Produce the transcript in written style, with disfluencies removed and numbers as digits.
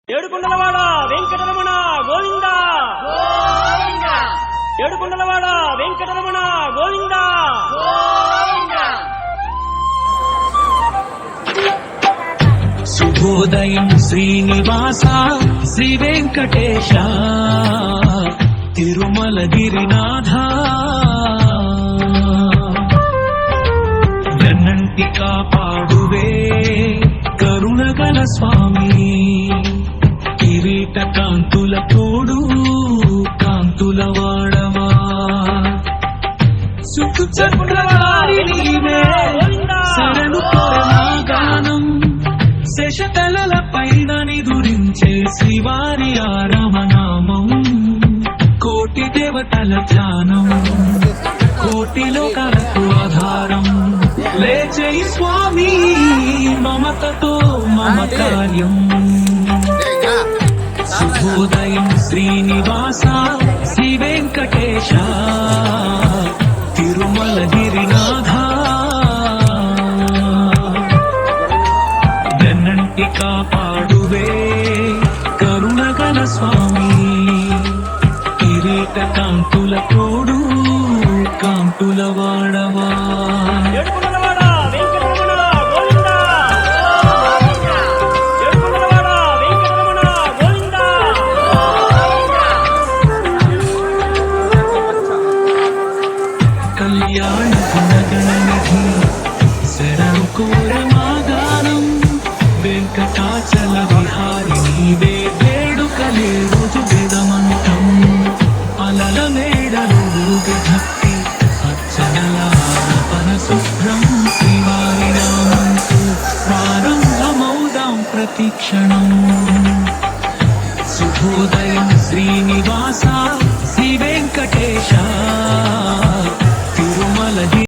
ఏడుకొండలవాడ వెంకటరమణ గోవింద గోవింద, ఏడుకొండలవాడ వెంకటరమణ గోవింద గోవింద. శుభోదయం శ్రీనివాస శ్రీ వెంకటేశ తిరుమల గిరినాథ, వెన్నంటి కాపాడువే కరుణగల స్వామి, కిరీట కాంతుల తోడు కాంతుల వాడవా, సుఖచక్రధారి నీవే శరణు కొరనా గానం, శశతలల పైన నిదురించే శ్రీవారి ఆరమనామం, కోటి దేవతల ధ్యానం, కోటి లోకాలకు ఆధారం, లేచే స్వామి మమతతో మమ కార్యం. శుభోదయం శ్రీనివాస శ్రీ వెంకటేశ తిరుమల గిరినాథ, వెన్నంటి కాపాడువే కరుణగల స్వామి, కిరీట కాంతుల తోడు కాంతుల వాడవా. ఏడుకొండలవాడ వెంకటరమణ గోవింద ఏడుకొండలవాడ వెంకటరమణ గోవింద. కళ్యాణ గుణగణనిధి శరణు కోర మాగానం, వెంకటాచల విహారి నీవే వేడుకలే రోజు వేదమంతం, అలల మేడలు ఊగే భక్తి అర్చనల ఆలపన శుభ్రం, శ్రీవారి నామంతో ప్రారంభమౌదాం ప్రతిక్షణం. శుభోదయం శ్రీనివాస